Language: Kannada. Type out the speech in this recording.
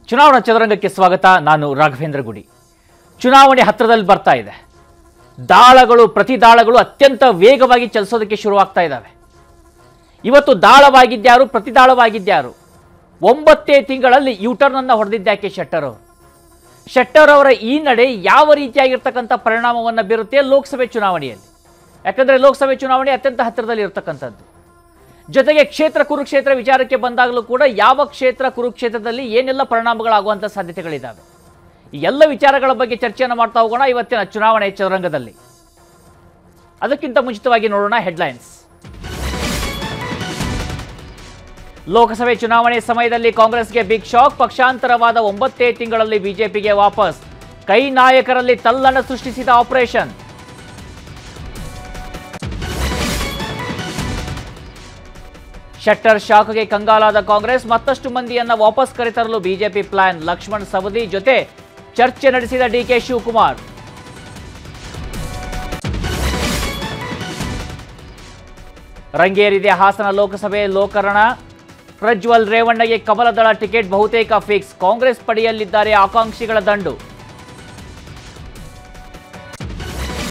ಚುನಾವಣಾ ಚದುರಂಗಕ್ಕೆ ಸ್ವಾಗತ. ನಾನು ರಾಘವೇಂದ್ರ ಗುಡಿ. ಚುನಾವಣೆ ಹತ್ತಿರದಲ್ಲಿ ಬರ್ತಾ ಇದೆ. ದಾಳಗಳು ಪ್ರತಿ ದಾಳಗಳು ಅತ್ಯಂತ ವೇಗವಾಗಿ ಚಲಿಸೋದಕ್ಕೆ ಶುರುವಾಗ್ತಾ ಇದ್ದಾವೆ. ಇವತ್ತು ದಾಳವಾಗಿದ್ಯಾರು, ಪ್ರತಿ ದಾಳವಾಗಿದ್ಯಾರು? 9 ತಿಂಗಳಲ್ಲಿ ಯೂಟರ್ನ್ ಅನ್ನು ಹೊಡೆದಿದ್ದಾಕೆ ಶೆಟ್ಟರ್ ಅವರ ಈ ನಡೆ ಯಾವ ರೀತಿಯಾಗಿರ್ತಕ್ಕಂಥ ಪರಿಣಾಮವನ್ನು ಬೀರುತ್ತೆ ಲೋಕಸಭೆ ಚುನಾವಣೆಯಲ್ಲಿ? ಯಾಕಂದರೆ ಲೋಕಸಭೆ ಚುನಾವಣೆ ಅತ್ಯಂತ ಹತ್ತಿರದಲ್ಲಿ ಇರತಕ್ಕಂಥದ್ದು. ಜೊತೆಗೆ ಕ್ಷೇತ್ರ ಕುರುಕ್ಷೇತ್ರ ವಿಚಾರಕ್ಕೆ ಬಂದಾಗಲೂ ಕೂಡ ಯಾವ ಕ್ಷೇತ್ರ ಕುರುಕ್ಷೇತ್ರದಲ್ಲಿ ಏನೆಲ್ಲ ಪರಿಣಾಮಗಳಾಗುವಂಥ ಸಾಧ್ಯತೆಗಳಿದ್ದಾವೆ, ಈ ಎಲ್ಲ ವಿಚಾರಗಳ ಬಗ್ಗೆ ಚರ್ಚೆಯನ್ನು ಮಾಡ್ತಾ ಹೋಗೋಣ ಇವತ್ತಿನ ಚುನಾವಣೆ ಚದುರಂಗದಲ್ಲಿ. ಅದಕ್ಕಿಂತ ಮುಂಚಿತವಾಗಿ ನೋಡೋಣ ಹೆಡ್ಲೈನ್ಸ್. ಲೋಕಸಭೆ ಚುನಾವಣೆ ಸಮಯದಲ್ಲಿ ಕಾಂಗ್ರೆಸ್ಗೆ ಬಿಗ್ ಶಾಕ್. ಪಕ್ಷಾಂತರವಾದ 9 ತಿಂಗಳಲ್ಲಿ ಬಿಜೆಪಿಗೆ ವಾಪಸ್. ಕೈ ನಾಯಕರಲ್ಲಿ ತಲ್ಲಣ ಸೃಷ್ಟಿಸಿದ ಆಪರೇಷನ್. ಶೆಟ್ಟರ್ ಶಾಕ್ಗೆ ಕಂಗಾಲಾದ ಕಾಂಗ್ರೆಸ್. ಮತ್ತಷ್ಟು ಮಂದಿಯನ್ನ ವಾಪಸ್ ಕರೆತರಲು ಬಿಜೆಪಿ ಪ್ಲಾನ್. ಲಕ್ಷ್ಮಣ್ ಸವದಿ ಜೊತೆ ಚರ್ಚೆ ನಡೆಸಿದ ಡಿಕೆ ಶಿವಕುಮಾರ್. ರಂಗೇರಿದೆ ಹಾಸನ ಲೋಕಸಭೆ ಲೋಕರಣ. ಪ್ರಜ್ವಲ್ ರೇವಣ್ಣಗೆ ಕಮಲದಳ ಟಿಕೆಟ್ ಬಹುತೇಕ ಫಿಕ್ಸ್. ಕಾಂಗ್ರೆಸ್ ಪಡೆಯಲ್ಲಿದ್ದಾರೆ ಆಕಾಂಕ್ಷಿಗಳ ದಂಡು.